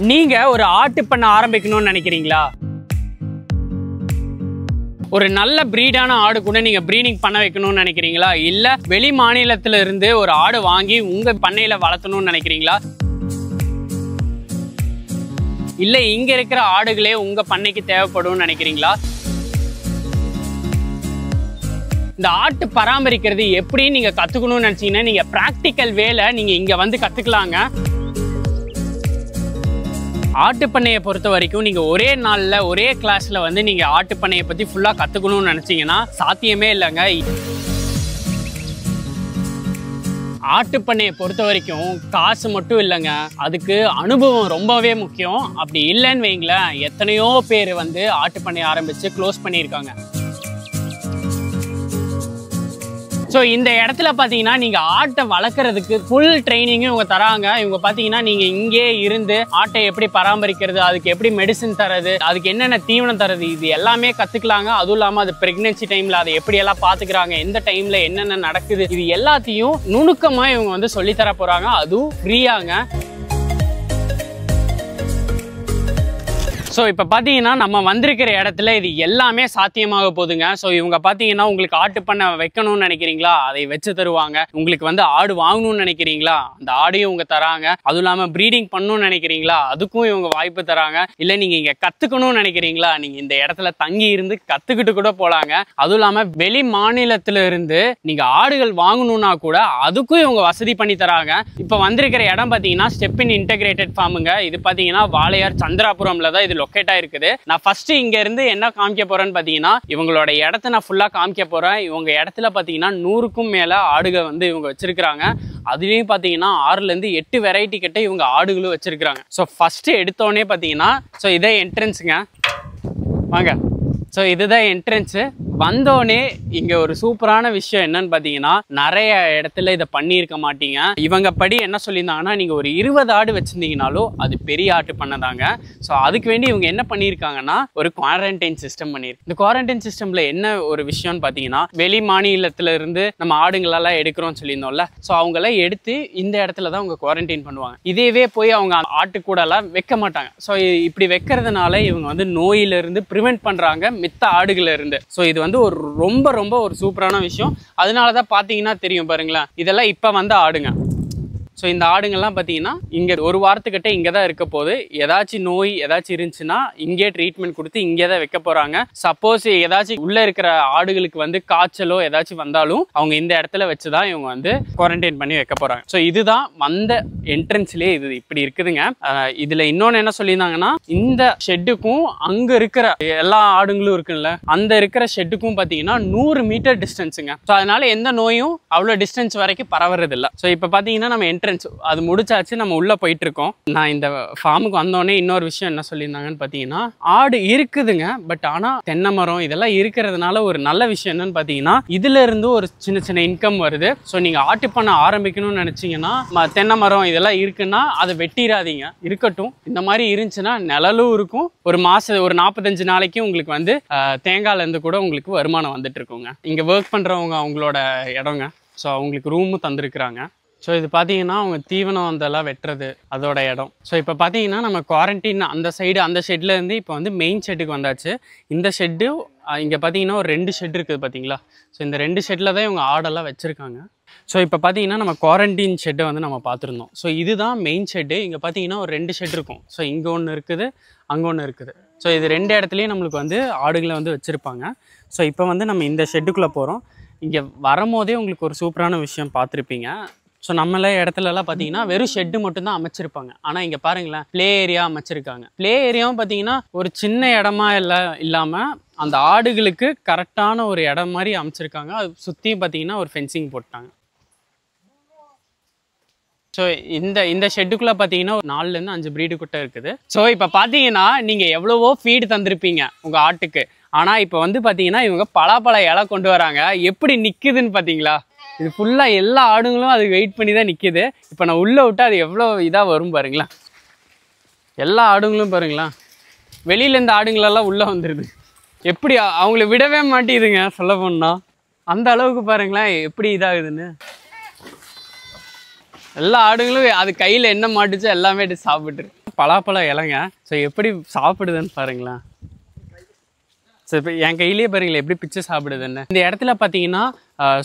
நீங்க ஒரு ஆட்டு பண்ண ஆரம்பிக்கணும்னு நினைக்கிறீங்களா? ஒரு நல்ல பிரீடான ஆடு கூட நீங்க பிரீடிங் பண்ண வைக்கணும்னு நினைக்கிறீங்களா? இல்ல வெளி மாநிலத்துல இருந்து ஒரு ஆடு வாங்கி உங்க பண்ணையில வளர்த்தணும்னு நினைக்கிறீங்களா? இல்ல இங்க இருக்கிற ஆடுகளே உங்க பண்ணைக்கு தேவைப்படும்னு நினைக்கிறீங்களா? இந்த ஆட்டு பராமரிக்கிறது எப்படி நீங்க கத்துக்கணும்னு நினைச்சீங்கன்னா நீங்க பிராக்டிக்கல் வேலை நீங்க இங்க வந்து கத்துக்கலாங்க. ஆட்டு பண்ணையை பொறுத்த வரைக்கும் நீங்க ஒரே நாள்ல ஒரே கிளாஸ்ல வந்து நீங்க ஆட்டு பண்ணையை பத்தி ஃபுல்லா கத்துக்கணும்னு நினைச்சீங்கன்னா சாத்தியமே இல்லைங்க. ஆட்டு பண்ணையை பொறுத்த வரைக்கும் காசு மட்டும் இல்லைங்க, அதுக்கு அனுபவம் ரொம்பவே முக்கியம். அப்படி இல்லைன்னு வைங்களேன், எத்தனையோ பேர் வந்து ஆட்டு பண்ணையை ஆரம்பிச்சு க்ளோஸ் பண்ணியிருக்காங்க. ஸோ இந்த இடத்துல பார்த்தீங்கன்னா நீங்கள் ஆட்டை வளர்க்குறதுக்கு ஃபுல் ட்ரைனிங்கும் இவங்க தராங்க. இவங்க பார்த்தீங்கன்னா நீங்கள் இங்கே இருந்து ஆட்டை எப்படி பராமரிக்கிறது, அதுக்கு எப்படி மெடிசின் தரது, அதுக்கு என்னென்ன தீவனம் தரது, இது எல்லாமே கற்றுக்கலாங்க. அதுவும் இல்லாமல் அது ப்ரெக்னென்சி டைமில் அதை எப்படியெல்லாம் பார்த்துக்கிறாங்க, எந்த டைமில் என்னென்ன நடக்குது, இது எல்லாத்தையும் நுணுக்கமாக இவங்க வந்து சொல்லித்தர போகிறாங்க. அதுவும் ஃப்ரீயாங்க. ஸோ இப்போ பார்த்தீங்கன்னா நம்ம வந்திருக்கிற இடத்துல இது எல்லாமே சாத்தியமாக போகுதுங்க. ஸோ இவங்க பார்த்தீங்கன்னா உங்களுக்கு ஆட்டு பண்ணை வைக்கணும்னு நினைக்கிறீங்களா, அதை வச்சு தருவாங்க. உங்களுக்கு வந்து ஆடு வாங்கணும்னு நினைக்கிறீங்களா, அந்த ஆடையும் இவங்க தராங்க. அதுவும் இல்லாமல் ப்ரீடிங் பண்ணணும்னு நினைக்கிறீங்களா, அதுக்கும் இவங்க வாய்ப்பு தராங்க. இல்லை நீங்கள் இங்கே கற்றுக்கணும்னு நினைக்கிறீங்களா, நீங்கள் இந்த இடத்துல தங்கி இருந்து கற்றுக்கிட்டு கூட போகலாங்க. அதுவும் இல்லாமல் வெளி மாநிலத்தில் இருந்து நீங்கள் ஆடுகள் வாங்கணும்னா கூட அதுக்கும் இவங்க வசதி பண்ணி தராங்க. இப்போ வந்திருக்கிற இடம் பார்த்தீங்கன்னா ஸ்டெப்பின் இன்டெகிரேட்டட் ஃபார்முங்க. இது பார்த்தீங்கன்னா வாளையார் சந்திராபுரம்ல தான் இது லொக்கேட் ஆயிருக்குது. நான் ஃபர்ஸ்ட் இங்க இருந்து என்ன காமிக்க போறேன்னு பாத்தீங்கன்னா இவங்களோட இடத்தை நான் ஃபுல்லா காமிக்க போறேன். இவங்க இடத்துல பாத்தீங்கன்னா 100க்கும் மேல ஆடுகள் வந்து இவங்க வச்சிருக்காங்க. அதுலயும் பாத்தீங்கன்னா 6ல இருந்து 8 வெரைட்டி கிட்ட இவங்க ஆடுகளும் வச்சிருக்காங்க. ஸோ ஃபர்ஸ்ட் எடுத்தோடனே பாத்தீங்கன்னா ஸோ இதே என்ட்ரன்ஸுங்க, வாங்க. ஸோ இதுதான் என்ட்ரன்ஸு. வந்தோடனே இங்கே ஒரு சூப்பரான விஷயம் என்னன்னு பார்த்தீங்கன்னா நிறைய இடத்துல இதை பண்ணியிருக்க மாட்டீங்க. இவங்க படி என்ன சொல்லியிருந்தாங்கன்னா நீங்கள் ஒரு 20 ஆடு வச்சுருந்தீங்கனாலும் அது பெரிய ஆட்டு பண்ணதாங்க. ஸோ அதுக்கு வேண்டி இவங்க என்ன பண்ணியிருக்காங்கன்னா ஒரு குவாரண்டைன் சிஸ்டம் பண்ணியிருக்கு. இந்த குவாரண்டைன் சிஸ்டமில் என்ன ஒரு விஷயம்னு பார்த்தீங்கன்னா வெளி மாநிலத்தில் இருந்து நம்ம ஆடுங்களெல்லாம் எடுக்கிறோம்னு சொல்லியிருந்தோம்ல, ஸோ அவங்களாம் எடுத்து இந்த இடத்துல தான் அவங்க குவாரண்டைன் பண்ணுவாங்க. இதேவே போய் அவங்க ஆட்டு கூடலாம் வைக்க மாட்டாங்க. ஸோ இப்படி வைக்கிறதுனால இவங்க வந்து நோயிலிருந்து ப்ரிவென்ட் பண்ணுறாங்க மித்த ஆடுகள் இருந்து. ஸோ இது வந்து ஒரு ரொம்ப ரொம்ப ஒரு சூப்பரான விஷயம். அதனாலதான் பாத்தீங்கன்னா தெரியும் பாருங்களேன், இதெல்லாம் இப்ப வந்து ஆடுங்க. ஸோ இந்த ஆடுங்கள்லாம் பார்த்தீங்கன்னா இங்கே ஒரு வாரத்துக்கிட்ட இங்கே தான் இருக்க போகுது. ஏதாச்சும் நோய் ஏதாச்சும் இருந்துச்சுன்னா இங்கே ட்ரீட்மெண்ட் கொடுத்து இங்கே தான் வைக்க போகிறாங்க. சப்போஸ் ஏதாச்சும் உள்ளே இருக்கிற ஆடுகளுக்கு வந்து காய்ச்சலோ ஏதாச்சும் வந்தாலும் அவங்க இந்த இடத்துல வச்சு தான் இவங்க வந்து குவாரண்டைன் பண்ணி வைக்க போகிறாங்க. ஸோ இதுதான் வந்த என்ட்ரன்ஸ்லேயே இது இப்படி இருக்குதுங்க. இதில் இன்னொன்று என்ன சொல்லியிருந்தாங்கன்னா இந்த ஷெட்டுக்கும் அங்கே இருக்கிற எல்லா ஆடுங்களும் இருக்குல்ல அந்த இருக்கிற ஷெட்டுக்கும் பார்த்தீங்கன்னா 100 மீட்டர் டிஸ்டன்ஸுங்க. ஸோ அதனால எந்த நோயும் அவ்வளோ டிஸ்டன்ஸ் வரைக்கும் பரவுறதில்லை. ஸோ இப்போ பார்த்தீங்கன்னா நம்ம அது முடிச்சாச்சு, நம்ம உள்ள போயிட்டு இருக்கோம். நான் இந்த ஃபார்முக்கு வந்தோடனே இன்னொரு விஷயம் என்ன சொல்லியிருந்தாங்கன்னு பார்த்தீங்கன்னா ஆடு இருக்குதுங்க, பட் ஆனா தென்னை மரம் இதெல்லாம் இருக்கிறதுனால ஒரு நல்ல விஷயம் என்னன்னு பார்த்தீங்கன்னா இதுல இருந்து ஒரு சின்ன சின்ன இன்கம் வருது. ஸோ நீங்க ஆட்டு பண்ண ஆரம்பிக்கணும்னு நினைச்சீங்கன்னா தென்னை மரம் இதெல்லாம் இருக்குன்னா அதை வெட்டிடாதீங்க, இருக்கட்டும். இந்த மாதிரி இருந்துச்சுன்னா நிழலும் இருக்கும். ஒரு 45 நாளைக்கு உங்களுக்கு வந்து தேங்காயில இருந்து கூட உங்களுக்கு வருமானம் வந்துட்டு இருக்குங்க. இங்க ஒர்க் பண்றவங்க அவங்களோட இடங்க. ஸோ அவங்களுக்கு ரூமும் தந்திருக்கிறாங்க. ஸோ இது பார்த்தீங்கன்னா அவங்க தீவனம் அதெல்லாம் வெட்டுறது அதோட இடம். ஸோ இப்போ பார்த்தீங்கன்னா நம்ம குவாரண்டைன் அந்த ஷெட்லேருந்து இப்போ வந்து மெயின் ஷெட்டுக்கு வந்தாச்சு. இந்த ஷெட்டு இங்கே பார்த்தீங்கன்னா ஒரு 2 ஷெட் இருக்குது பார்த்தீங்களா. ஸோ இந்த 2 ஷெட்டில் தான் இவங்க ஆடெல்லாம் வச்சுருக்காங்க. ஸோ இப்போ பார்த்தீங்கன்னா நம்ம குவாரண்டைன் ஷெட்டை வந்து நம்ம பார்த்துருந்தோம். ஸோ இதுதான் மெயின் ஷெட்டு. இங்கே பார்த்தீங்கன்னா ஒரு 2 ஷெட் இருக்கும். ஸோ இங்கே ஒன்று இருக்குது, அங்கே ஒன்று இருக்குது. ஸோ இது 2 இடத்துலையும் நம்மளுக்கு வந்து ஆடுகளை வந்து வச்சுருப்பாங்க. ஸோ இப்போ வந்து நம்ம இந்த ஷெட்டுக்குள்ளே போகிறோம். இங்கே வரும்போதே உங்களுக்கு ஒரு சூப்பரான விஷயம் பார்த்துருப்பீங்க. ஸோ நம்மள இடத்துலலாம் பார்த்தீங்கன்னா வெறும் ஷெட்டு மட்டும்தான் அமைச்சிருப்பாங்க. ஆனால் இங்கே பாருங்களேன் ப்ளே ஏரியா அமைச்சிருக்காங்க. ப்ளே ஏரியாவும் பார்த்தீங்கன்னா ஒரு சின்ன இடமா இல்லாமல் அந்த ஆடுகளுக்கு கரெக்டான ஒரு இடம் மாதிரி அமைச்சிருக்காங்க. அது சுற்றியும் பார்த்தீங்கன்னா ஒரு ஃபென்சிங் போட்டாங்க. ஸோ இந்த ஷெட்டுக்குள்ளே பார்த்தீங்கன்னா ஒரு 4லேருந்து 5 ப்ரீடு குட்டை இருக்குது. ஸோ இப்போ பார்த்தீங்கன்னா நீங்கள் எவ்வளவோ ஃபீடு தந்திருப்பீங்க உங்கள் ஆட்டுக்கு. ஆனால் இப்போ வந்து பார்த்தீங்கன்னா இவங்க பல இலை கொண்டு வராங்க. எப்படி நிற்குதுன்னு பார்த்தீங்களா? இது ஃபுல்லாக எல்லா ஆடுங்களும் அதுக்கு வெயிட் பண்ணி தான் நிற்கிது. இப்போ நான் உள்ளே விட்டு அது எவ்வளோ இதாக வரும் பாருங்களா. எல்லா ஆடுங்களும் பாருங்களா, வெளியில் இந்த ஆடுங்களெல்லாம் உள்ளே வந்துடுது. எப்படி அவங்கள விடவே மாட்டேங்குதுங்க சொல்ல போனால். அந்த அளவுக்கு பாருங்களேன் எப்படி இதாகுதுன்னு. எல்லா ஆடுங்களும் அது கையில் என்ன மாட்டுச்சோ எல்லாமே சாப்பிட்டுரு. பலாப்பழ இலைங்க. ஸோ எப்படி சாப்பிடுதுன்னு பாருங்களேன். ஸோ இப்போ என் கையிலேயே பாருங்களேன் எப்படி பிச்சு சாப்பிடுதுன்னு. இந்த இடத்துல பார்த்தீங்கன்னா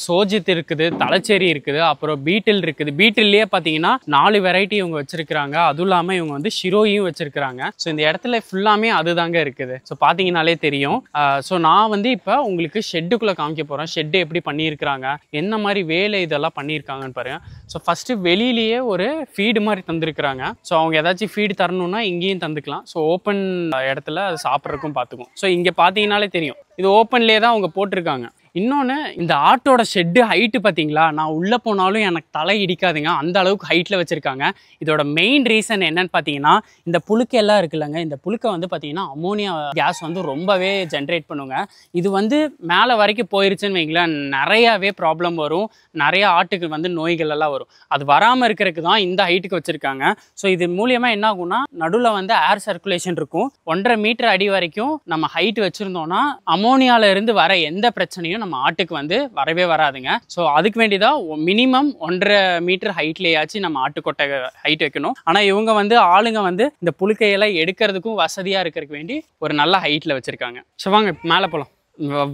சோஜித் இருக்குது, தலைச்சேரி இருக்குது, அப்புறம் பீட்டில் இருக்குது. பீட்டில்லையே பார்த்தீங்கன்னா 4 வெரைட்டி இவங்க வச்சிருக்கிறாங்க. அதுவும் இல்லாமல் இவங்க வந்து ஷிரோயும் வச்சிருக்கிறாங்க. ஸோ இந்த இடத்துல ஃபுல்லாமே அதுதாங்க இருக்குது. ஸோ பார்த்தீங்கன்னாலே தெரியும். ஸோ நான் வந்து இப்போ உங்களுக்கு ஷெட்டுக்குள்ளே காமிக்க போகிறேன். ஷெட்டு எப்படி பண்ணியிருக்கிறாங்க, என்ன மாதிரி வேலை இதெல்லாம் பண்ணியிருக்காங்கன்னு பாருங்க. ஸோ ஃபஸ்ட்டு வெளியிலேயே ஒரு ஃபீடு மாதிரி தந்துருக்குறாங்க. ஸோ அவங்க ஏதாச்சும் ஃபீடு தரணும்னா இங்கேயும் தந்துக்கலாம். ஸோ ஓப்பன் இடத்துல அது சாப்பிட்றதுக்கும் பார்த்துக்கும். ஸோ இங்கே பார்த்தீங்கன்னாலே தெரியும் இது ஓப்பன்லேயே தான் அவங்க போட்டிருக்காங்க. இன்னொன்று, இந்த ஆட்டோட ஷெட்டு ஹைட்டு பார்த்தீங்களா, நான் உள்ளே போனாலும் எனக்கு தலை இடிக்காதுங்க, அந்த அளவுக்கு ஹைட்டில் வச்சுருக்காங்க. இதோட மெயின் ரீசன் என்னன்னு பார்த்தீங்கன்னா, இந்த புழுக்கை எல்லாம் இருக்குல்லங்க, இந்த புழுக்கை வந்து பார்த்தீங்கன்னா அமோனியா கேஸ் வந்து ரொம்பவே ஜென்ரேட் பண்ணுங்க. இது வந்து மேலே வரைக்கும் போயிருச்சுன்னு வைங்களேன், நிறையாவே ப்ராப்ளம் வரும், நிறையா ஆட்டுக்கு வந்து நோய்கள் எல்லாம் வரும். அது வராமல் இருக்கிறதுக்கு தான் இந்த ஹைட்டுக்கு வச்சுருக்காங்க. ஸோ இது மூலியமாக என்ன ஆகும்னா, நடுவில் வந்து ஏர் சர்க்குலேஷன் இருக்கும். 1.5 மீட்டர் அடி வரைக்கும் நம்ம ஹைட் வச்சுருந்தோன்னா அமோனியாவில் இருந்து வர எந்த பிரச்சனையும் நம்ம ஆட்டுக்கு வந்து வரவே வராதுங்க. ஸோ அதுக்கு வேண்டிதான் மினிமம் 1.5 மீட்டர் ஹைட்லேயாச்சும் நம்ம ஆட்டுக்கொட்டை ஹைட் வைக்கணும். ஆனால் இவங்க வந்து ஆளுங்க வந்து இந்த புழுக்கையெல்லாம் எடுக்கிறதுக்கும் வசதியாக இருக்கிறதுக்கு வேண்டி ஒரு நல்ல ஹைட்டில் வச்சுருக்காங்க. ஸோ வாங்க மேலே போகலாம்.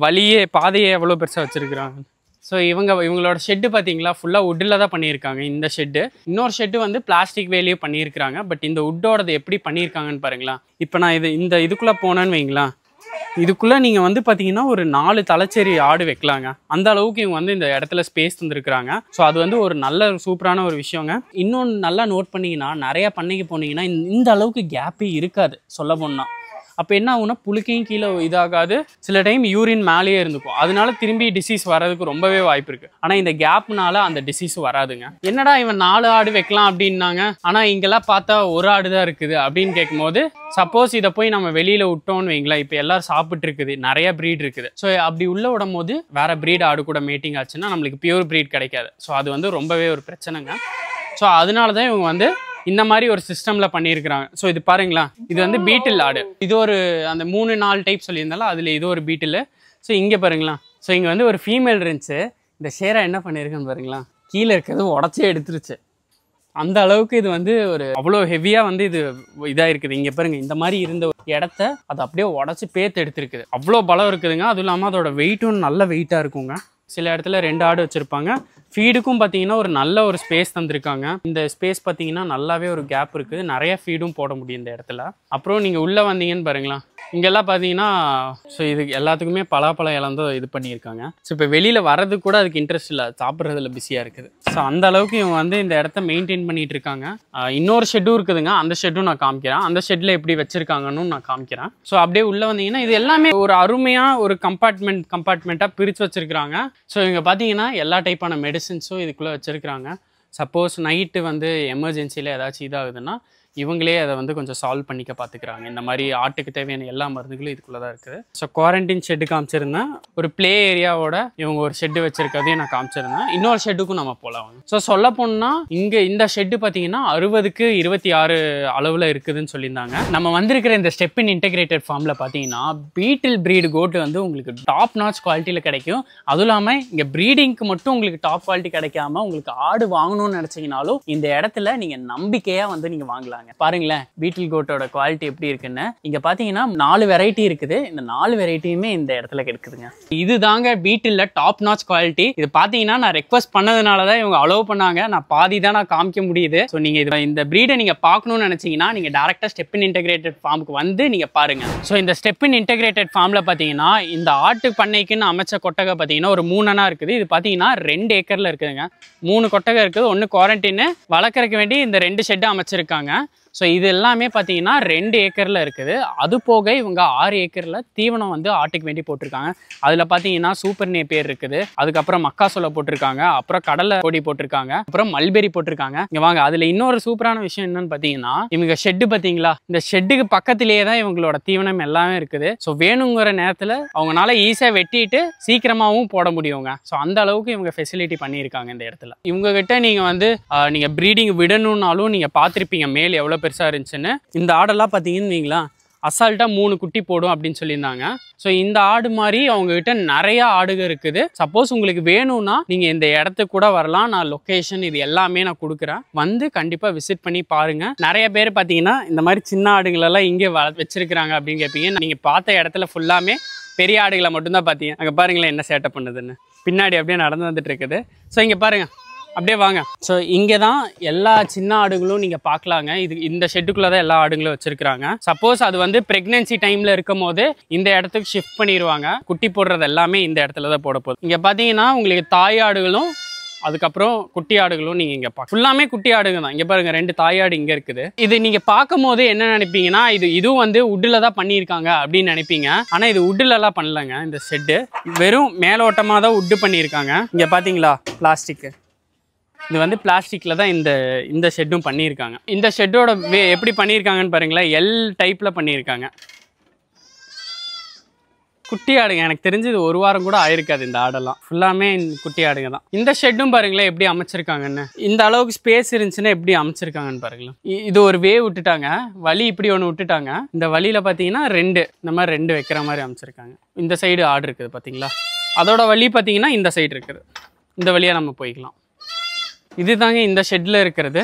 வழியே பாதையே எவ்வளோ பெருசாக வச்சுருக்குறாங்க. ஸோ இவங்களோட ஷெட்டு பார்த்தீங்களா, ஃபுல்லாக வுட்டில் தான் பண்ணியிருக்காங்க இந்த ஷெட்டு. இன்னொரு ஷெட்டு வந்து பிளாஸ்டிக் வேலையே பண்ணியிருக்கிறாங்க. பட் இந்த வுட்டோடது எப்படி பண்ணியிருக்காங்கன்னு பாருங்களா. இப்போ நான் இதுக்குள்ளே போனேன்னு வைங்களா, இதுக்குள்ளே நீங்கள் வந்து பார்த்தீங்கன்னா ஒரு 4 தலைச்சேரி ஆடு வைக்கலாங்க. அந்த அளவுக்கு இவங்க வந்து இந்த இடத்துல ஸ்பேஸ் தந்துருக்குறாங்க. ஸோ அது வந்து ஒரு நல்ல சூப்பரான ஒரு விஷயங்க. இன்னொன்று நல்லா நோட் பண்ணிங்கன்னா, நிறையா பண்ணைக்கு போனீங்கன்னா இந்த அளவுக்கு கேப்பே இருக்காது சொல்ல போனால். அப்போ என்ன ஆகுனா, புழுக்கையும் கீழே இதாகாது, சில டைம் யூரின் மேலேயே இருந்துக்கும். அதனால திரும்பி டிசீஸ் வர்றதுக்கு ரொம்பவே வாய்ப்பு இருக்குது. ஆனால் இந்த கேப்னால அந்த டிசீஸ் வராதுங்க. என்னடா இவன் 4 ஆடு வைக்கலாம் அப்படின்னாங்க, ஆனால் இங்கெல்லாம் பார்த்தா ஒரு ஆடு தான் இருக்குது அப்படின்னு கேட்கும்போது, சப்போஸ் இதை போய் நம்ம வெளியில் விட்டோம்னு வைங்களேன், இப்போ எல்லாரும் சாப்பிட்டு இருக்குது, நிறைய ப்ரீட் இருக்குது. ஸோ அப்படி உள்ள விடும் போது வேற ப்ரீட் ஆடு கூட மீட்டிங் ஆச்சுன்னா நம்மளுக்கு பியூர் ப்ரீட் கிடைக்காது. ஸோ அது வந்து ரொம்பவே ஒரு பிரச்சனைங்க. ஸோ அதனால தான் இவங்க வந்து இந்த மாதிரி ஒரு சிஸ்டமில் பண்ணியிருக்கிறாங்க. ஸோ இது பாருங்களா, இது வந்து பீட்டில் ஆடு. இது ஒரு அந்த 3-4 டைப் சொல்லியிருந்தாலும் அதில் இது ஒரு பீட்டில். ஸோ இங்கே பாருங்களா, ஸோ இங்கே வந்து ஒரு ஃபீமேல் இருந்துச்சு. இந்த ஷேரா என்ன பண்ணியிருக்குன்னு பாருங்களா, கீழே இருக்கிறது உடச்சே எடுத்துருச்சு. அந்த அளவுக்கு இது வந்து ஒரு அவ்வளோ ஹெவியாக வந்து இது இதாக இருக்குது. இங்கே பாருங்கள், இந்த மாதிரி இருந்த இடத்த அது அப்படியே உடச்சி பேத்து எடுத்துருக்குது. அவ்வளோ பலம் இருக்குதுங்க. அதுவும் இல்லாமல் அதோட வெயிட்டும் நல்ல வெயிட்டாக இருக்குங்க. சில இடத்துல 2 ஆடு வச்சுருப்பாங்க. ஃபீடுக்கும் பார்த்தீங்கன்னா ஒரு நல்ல ஒரு ஸ்பேஸ் தந்திருக்காங்க. இந்த ஸ்பேஸ் பார்த்தீங்கன்னா நல்லாவே ஒரு கேப் இருக்குது, நிறைய ஃபீடும் போட முடியும் இந்த இடத்துல. அப்புறம் நீங்கள் உள்ளே வந்தீங்கன்னு பாருங்களா, இங்கெல்லாம் பார்த்தீங்கன்னா ஸோ இது எல்லாத்துக்குமே பலாப்பழம் இழந்தோ இது பண்ணியிருக்காங்க. ஸோ இப்போ வெளியில் வர்றதுக்கு கூட அதுக்கு இன்ட்ரெஸ்ட் இல்லை, சாப்பிட்றதுல பிஸியாக இருக்குது. ஸோ அந்த அளவுக்கு இவங்க வந்து இந்த இடத்த மெயின்டைன் பண்ணிட்டு இருக்காங்க. இன்னொரு ஷெட்டும் இருக்குதுங்க, அந்த ஷெட்டும் நான் காமிக்கிறேன். அந்த ஷெட்டில் எப்படி வச்சிருக்காங்கன்னு நான் காமிக்கிறேன். ஸோ அப்படியே உள்ளே வந்தீங்கன்னா இது எல்லாமே ஒரு அருமையாக ஒரு கம்பார்ட்மெண்ட்டாக பிரித்து வச்சிருக்கிறாங்க. ஸோ இவங்க பார்த்தீங்கன்னா எல்லா டைப்பான மெடிசின்ஸும் இதுக்குள்ளே வச்சுருக்கிறாங்க. சப்போஸ் நைட்டு வந்து எமர்ஜென்சியில் ஏதாச்சும் இதாகுதுன்னா இவங்களே அதை வந்து கொஞ்சம் சால்வ் பண்ணிக்க பார்த்துக்கிறாங்க. இந்த மாதிரி ஆட்டுக்கு தேவையான எல்லா மருந்துகளும் இதுக்குள்ளே தான் இருக்குது. ஸோ குவாரண்டைன் ஷெட்டு காமிச்சிருந்தேன். ஒரு ப்ளே ஏரியாவோட இவங்க ஒரு ஷெட்டு வச்சிருக்கதையும் நான் காமிச்சிருந்தேன். இன்னொரு ஷெட்டுக்கும் நம்ம போகலாம். ஸோ சொல்ல போனால் இங்கே இந்த ஷெட்டு பார்த்தீங்கன்னா 60க்கு 26 அளவில் இருக்குதுன்னு சொல்லியிருந்தாங்க. நம்ம வந்திருக்கிற இந்த ஸ்டெப் இன் இன்டெகிரேட்டட் ஃபார்மில் பார்த்தீங்கன்னா பீட்டில் ப்ரீடு கோட்டு வந்து உங்களுக்கு டாப் நாச் குவாலிட்டியில் கிடைக்கும். அதுவும் இல்லாமல் இங்கே ப்ரீடிங்க்கு மட்டும் உங்களுக்கு டாப் குவாலிட்டி கிடைக்காம உங்களுக்கு ஆடு வாங்கணும்னு நினச்சிங்கனாலும் இந்த இடத்துல நீங்கள் நம்பிக்கையாக வந்து நீங்கள் வாங்கலாங்க. பாருங்களேன் பீட்டில் கோட்டோட குவாலிட்டி எப்படி இருக்குன்னு. இங்க பாத்தீங்கன்னா 4 வெரைட்டி இருக்குது. இந்த 4 வெரைட்டியுமே இந்த இடத்துல கிடைக்குதுங்க. இதுதாங்க பீட்டில்ல டாப் நாச் குவாலிட்டி. இது பாத்தீங்கன்னா நான் ரெக்வஸ்ட் பண்ணதுனாலதான் இவங்க அலோவ் பண்ணாங்க. நான் பாதி தான் நான் காமிக்க முடியுது. ஸோ நீங்க இந்த பிரீடை நீங்க பார்க்கணும்னு நினைச்சீங்கன்னா நீங்க டேரக்டா ஸ்டெப் இன் இன்டெகிரேட்டட் ஃபார்முக்கு வந்து நீங்க பாருங்க. ஸோ இந்த ஸ்டெப் இன் இன்டெகிரேட்டட் ஃபார்ம்ல பாத்தீங்கன்னா இந்த ஆட்டு பண்ணைக்குன்னு அமைச்ச கொட்டகை பாத்தீங்கன்னா ஒரு 3 அணா இருக்குது. இது பாத்தீங்கன்னா 2 ஏக்கர்ல இருக்குதுங்க. 3 கொட்டகை இருக்குது. 1 குவாரண்டைன் வளர்க்கறதுக்கு வேண்டி இந்த 2 ஷெட் அமைச்சிருக்காங்க. ஸோ இது எல்லாமே பார்த்தீங்கன்னா 2 ஏக்கரில் இருக்குது. அது போக இவங்க 6 ஏக்கரில் தீவனம் வந்து ஆட்டுக்கு வேண்டி போட்டிருக்காங்க. அதில் பார்த்தீங்கன்னா சூப்பர் நேப்பியர் இருக்குது, அதுக்கப்புறம் மக்காசோளை போட்டிருக்காங்க, அப்புறம் கடலை கொடி போட்டிருக்காங்க, அப்புறம் மல்பெரி போட்டிருக்காங்க. இங்கே வாங்க, அதில் இன்னொரு சூப்பரான விஷயம் என்னன்னு பார்த்தீங்கன்னா இவங்க ஷெட்டு பார்த்தீங்களா, இந்த ஷெட்டுக்கு பக்கத்திலேயே தான் இவங்களோட தீவனம் எல்லாமே இருக்குது. ஸோ வேணுங்கிற நேரத்தில் அவங்களால ஈஸியாக வெட்டிட்டு சீக்கிரமாகவும் போட முடியுங்க. ஸோ அந்த அளவுக்கு இவங்க ஃபெசிலிட்டி பண்ணியிருக்காங்க இந்த இடத்துல. இவங்க கிட்ட நீங்கள் வந்து நீங்கள் ப்ரீடிங் விடணும்னாலும் நீங்கள் பார்த்துருப்பீங்க மேல் எவ்வளோ பெருசாக இருந்துச்சுன்னு. இந்த ஆடெல்லாம் பார்த்தீங்கன்னு வைங்களா அசால்ட்டா 3 குட்டி போடும் அப்படின்னு சொல்லியிருந்தாங்க. ஸோ இந்த ஆடு மாதிரி அவங்ககிட்ட நிறைய ஆடுகள் இருக்குது. சப்போஸ் உங்களுக்கு வேணும்னா நீங்க இந்த இடத்துக்கு கூட வரலாம். நான் லொகேஷன் இது எல்லாமே நான் கொடுக்குறேன். வந்து கண்டிப்பா விசிட் பண்ணி பாருங்க. நிறைய பேர் பார்த்தீங்கன்னா இந்த மாதிரி சின்ன ஆடுகள் எல்லாம் இங்கே வச்சிருக்கிறாங்க அப்படின்னு கேட்பீங்க. நீங்க பார்த்த இடத்துல ஃபுல்லாமே பெரிய ஆடுகளை மட்டும்தான் பார்த்தீங்க. அங்கே பாருங்களேன் என்ன சேட்டை பண்ணுதுன்னு. பின்னாடி அப்படியே நடந்து வந்துட்டு இருக்குது. ஸோ இங்கே பாருங்க, அப்படியே வாங்க. ஸோ இங்கே தான் எல்லா சின்ன ஆடுகளும் நீங்கள் பார்க்கலாங்க. இந்த ஷெட்டுக்குள்ளே தான் எல்லா ஆடுகளும் வச்சிருக்காங்க. சப்போஸ் அது வந்து ப்ரெக்னென்சி டைமில் இருக்கும் போது இந்த இடத்துக்கு ஷிஃப்ட் பண்ணிடுவாங்க. குட்டி போடுறது எல்லாமே இந்த இடத்துல தான் போட போகுது. இங்கே பார்த்தீங்கன்னா உங்களுக்கு தாய் ஆடுகளும் அதுக்கப்புறம் குட்டி ஆடுகளும் நீங்கள் இங்கே ஃபுல்லாமே குட்டி ஆடுங்க தான். இங்கே பாருங்கள் 2 தாயாடு இங்கே இருக்குது. இது நீங்கள் பார்க்கும் போது என்ன நினைப்பீங்கன்னா இதுவும் வந்து உட்டில் தான் பண்ணியிருக்காங்க அப்படின்னு நினைப்பீங்க. ஆனால் இது உட்டிலலாம் பண்ணலங்க. இந்த ஷெட்டு வெறும் மேலோட்டமாக தான் உட்டு பண்ணியிருக்காங்க. இங்கே பார்த்தீங்களா பிளாஸ்டிக்கு, இது வந்து பிளாஸ்டிக்கில் தான் இந்த ஷெட்டும் பண்ணியிருக்காங்க. இந்த ஷெட்டோட எப்படி பண்ணியிருக்காங்கன்னு பாருங்களேன். எல் டைப்பில் பண்ணியிருக்காங்க. குட்டி ஆடுங்க. எனக்கு தெரிஞ்சு இது 1 வாரம் கூட ஆயிருக்காது. இந்த ஆடெல்லாம் ஃபுல்லாமே குட்டி ஆடுங்க தான். இந்த ஷெட்டும் பாருங்களேன் எப்படி அமைச்சிருக்காங்கன்னு. இந்த அளவுக்கு ஸ்பேஸ் இருந்துச்சுன்னா எப்படி அமைச்சிருக்காங்கன்னு பாருங்களேன். இது ஒரு வே விட்டுட்டாங்க, வழி இப்படி ஒன்று விட்டுட்டாங்க. இந்த வழியில் பார்த்தீங்கன்னா 2 இந்த மாதிரி 2 வைக்கிற மாதிரி அமைச்சிருக்காங்க. இந்த சைடு ஆடு இருக்குது பார்த்தீங்களா, அதோட வழி பார்த்தீங்கன்னா இந்த சைடு இருக்குது. இந்த வழியாக நம்ம போய்க்கலாம். இது தாங்க இந்த ஷெட்டில் இருக்கிறது.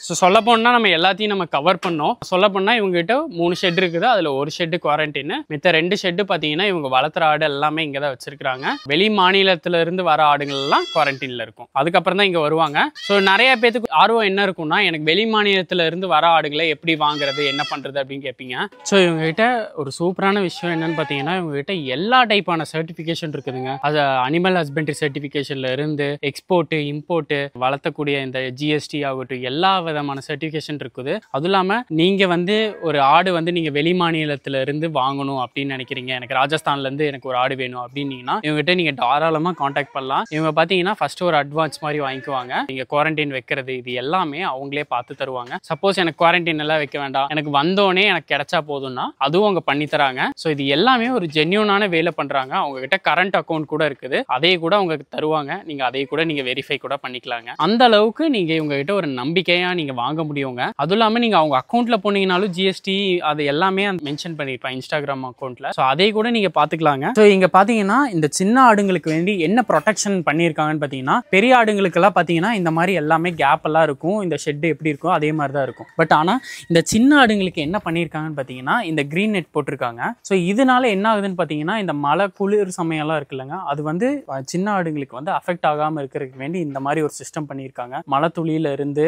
ஸோ சொல்ல போனால் நம்ம எல்லாத்தையும் நம்ம கவர் பண்ணோம். சொல்ல போனால் இவங்ககிட்ட 3 ஷெட் இருக்குது. அதில் ஒரு ஷெட்டு குவாரண்டைனு, மித்த 2 ஷெட்டு பார்த்தீங்கன்னா இவங்க வளர்த்துற ஆடு எல்லாமே இங்கே தான் வச்சிருக்காங்க. வெளி மாநிலத்துல இருந்து வர ஆடுகள் எல்லாம் குவாரண்டைனில் இருக்கும். அதுக்கப்புறம் தான் இங்கே வருவாங்க. ஸோ நிறைய பேருக்கு ஆர்வம் என்ன இருக்கும்னா, எனக்கு வெளி மாநிலத்துல இருந்து வர ஆடுகளை எப்படி வாங்குறது, என்ன பண்ணுறது அப்படின்னு கேட்பீங்க. ஸோ இவங்ககிட்ட ஒரு சூப்பரான விஷயம் என்னன்னு பார்த்தீங்கன்னா, இவங்ககிட்ட எல்லா டைப்பான சர்டிஃபிகேஷன் இருக்குதுங்க. அது அனிமல் ஹஸ்பண்ட்ரி சர்டிஃபிகேஷன்ல இருந்து எக்ஸ்போர்ட்டு இம்போர்ட்டு வளர்த்தக்கூடிய இந்த ஜிஎஸ்டி ஆகட்டும் எல்லா விதமான சர்டிஃபிகேஷன் இருக்குது. அதுவும் இல்லாமல் நீங்கள் வந்து ஒரு ஆடு வந்து நீங்கள் வெளி மாநிலத்தில் இருந்து வாங்கணும் அப்படின்னு நினைக்கிறீங்க, எனக்கு ராஜஸ்தான்லேருந்து எனக்கு ஒரு ஆடு வேணும் அப்படின்னீங்கன்னா இவங்ககிட்ட நீங்கள் தாராளமாக காண்டாக்ட் பண்ணலாம். இவங்க பார்த்தீங்கன்னா ஃபர்ஸ்ட் ஒரு அட்வான்ஸ் மாதிரி வாங்கிக்குவாங்க. நீங்கள் குவாரண்டைன் வைக்கிறது இது எல்லாமே அவங்களே பார்த்து தருவாங்க. சப்போஸ் எனக்கு குவாரண்டைன் எல்லாம் வைக்க வேண்டாம், எனக்கு வந்தோடனே எனக்கு கிடைச்சா போதும்னா அதுவும் அவங்க பண்ணி தராங்க. ஸோ இது எல்லாமே ஒரு ஜென்யூனான வேலை பண்ணுறாங்க. அவங்ககிட்ட கரண்ட் அக்கௌண்ட் கூட இருக்குது, அதையே கூட அவங்க தருவாங்க. நீங்கள் அதையே கூட நீங்கள் வெரிஃபை கூட பண்ணிக்கலாங்க. அந்த அளவுக்கு நீங்கள் இவங்ககிட்ட ஒரு நம்பிக்கையாக நீங்கள் வாங்க முடியுங்க. அதுவும் இல்லாமல் நீங்கள் அவங்க அக்கௌண்ட்டில் போனீங்கனாலும் ஜிஎஸ்டி அது எல்லாமே மென்ஷன் பண்ணியிருப்பேன் இன்ஸ்டாகிராம் அக்கௌண்ட்டில். ஸோ அதை கூட நீங்கள் பார்த்துக்கலாங்க. ஸோ இங்கே பார்த்தீங்கன்னா இந்த சின்ன ஆடுங்களுக்கு வேண்டி என்ன ப்ரொடெக்ஷன் பண்ணியிருக்காங்கன்னு பார்த்தீங்கன்னா, பெரிய ஆடுங்களுக்கெல்லாம் பார்த்தீங்கன்னா இந்த மாதிரி எல்லாமே கேப் எல்லாம் இருக்கும். இந்த ஷெட்டு எப்படி இருக்கும் அதே மாதிரி தான் இருக்கும். பட் ஆனால் இந்த சின்ன ஆடுங்களுக்கு என்ன பண்ணியிருக்காங்கன்னு பார்த்தீங்கன்னா இந்த க்ரீன் நெட் போட்டிருக்காங்க. ஸோ இதனால என்ன ஆகுதுன்னு பார்த்தீங்கன்னா, இந்த மழை குளிர் சமயம்லாம் இருக்குல்லங்க, அது வந்து சின்ன ஆடுங்களுக்கு வந்து அஃபெக்ட் ஆகாமல் இருக்கிறதுக்கு வேண்டி இந்த மாதிரி ஒரு சிஸ்டம் பண்ணியிருக்காங்க. மழை துளியில இருந்து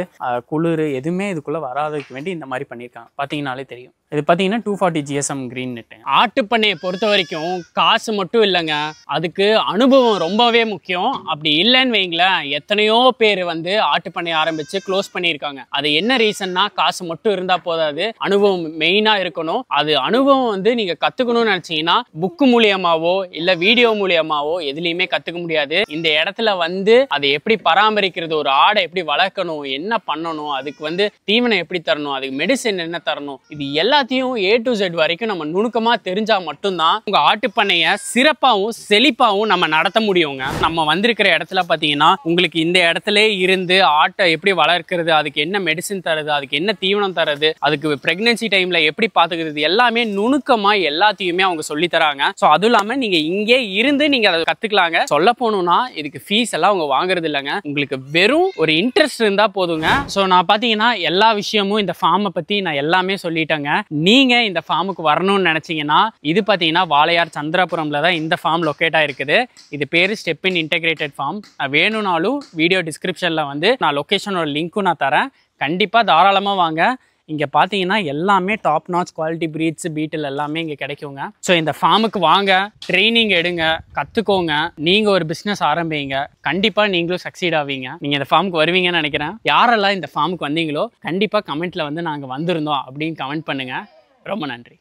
குளிர் எதுவுமே இதுக்குள்ள வராததுக்கு வேண்டி இந்த மாதிரி பண்ணியிருக்காங்க. பார்த்தீங்கன்னாலே தெரியும். இது பார்த்தீங்கன்னா 240 GSM கிரீன் நெட். ஆட்டுப்பண்ணையை பொறுத்த வரைக்கும் காசு மட்டும் இல்லைங்க, அதுக்கு அனுபவம் ரொம்பவே முக்கியம். அப்படி இல்லைன்னு வைங்களேன், எத்தனையோ பேர் வந்து ஆட்டுப்பண்ணையை ஆரம்பிச்சு க்ளோஸ் பண்ணியிருக்காங்க. அது என்ன ரீசன்னா, காசு மட்டும் இருந்தால் போதாது, அனுபவம் மெயினாக இருக்கணும். அது அனுபவம் வந்து நீங்கள் கற்றுக்கணும்னு நினச்சிங்கன்னா புக்கு மூலியமாவோ இல்லை வீடியோ மூலியமாவோ எதுலேயுமே கற்றுக்க முடியாது. இந்த இடத்துல வந்து அதை எப்படி பராமரிக்கிறது, ஒரு ஆடை எப்படி வளர்க்கணும், என்ன பண்ணணும், அதுக்கு வந்து தீவனம் எப்படி தரணும், அதுக்கு மெடிசன் என்ன தரணும், இது எல்லாத்தையும் A to Z வரைக்கும் நம்ம நுணுக்கமா தெரிஞ்சா மட்டும்தான் உங்க ஆட்டுப்பண்ணைய சிறப்பாகவும் செழிப்பாகவும் நம்ம நடத்த முடியுங்க. நம்ம வந்திருக்கிற இடத்துல பாத்தீங்கன்னா உங்களுக்கு இந்த இடத்துல இருந்து ஆட்டை எப்படி வளர்க்கிறது, அதுக்கு என்ன மெடிசன் தருது, அதுக்கு என்ன தீவனம் தருது, அதுக்கு பிரெக்னன்சி டைம்ல எப்படி பாத்துக்கிறது, எல்லாமே நுணுக்கமா எல்லாத்தையுமே அவங்க சொல்லி தராங்க. ஸோ அதுவும் இல்லாம நீங்க இங்கே இருந்து நீங்க அதை கத்துக்கலாங்க. சொல்ல போகணும்னா இதுக்கு ஃபீஸ் எல்லாம் அவங்க வாங்குறது இல்லைங்க, உங்களுக்கு வெறும் ஒரு இன்ட்ரெஸ்ட் இருந்தா போதுங்க. ஸோ நான் பாத்தீங்கன்னா எல்லா விஷயமும் இந்த ஃபார்மை பத்தி நான் எல்லாமே சொல்லிட்டேங்க. நீங்க இந்த ஃபார்முக்கு வரணும்னு நினைச்சீங்கன்னா, இது பாத்தீங்கன்னா வாளையார் சந்திராபுரம்ல தான் இந்த ஃபார்ம் லொக்கேட் ஆயிருக்குது. இது பேரு ஸ்டெப் இன் இன்டெகிரேட்டட் ஃபார்ம். வேணும்னாலும் வீடியோ டிஸ்கிரிப்ஷன்ல வந்து நான் லொகேஷனோட லிங்க்கும் நான் தரேன். கண்டிப்பா தாராளமா வாங்க. இங்கே பார்த்தீங்கன்னா எல்லாமே டாப் நாச் குவாலிட்டி ப்ரீட்ஸ் பீட்டில் எல்லாமே இங்கே கிடைக்குங்க. ஸோ இந்த ஃபார்முக்கு வாங்க, ட்ரைனிங் எடுங்க, கற்றுக்கோங்க, நீங்கள் ஒரு பிஸ்னஸ் ஆரம்பிங்க, கண்டிப்பாக நீங்களும் சக்சீட் ஆவீங்க. நீங்கள் இந்த ஃபார்முக்கு வருவீங்கன்னு நினைக்கிறேன். யாரெல்லாம் இந்த ஃபார்முக்கு வந்தீங்களோ கண்டிப்பாக கமெண்ட்டில் வந்து நாங்கள் வந்திருந்தோம் அப்படின்னு கமெண்ட் பண்ணுங்கள். ரொம்ப நன்றி.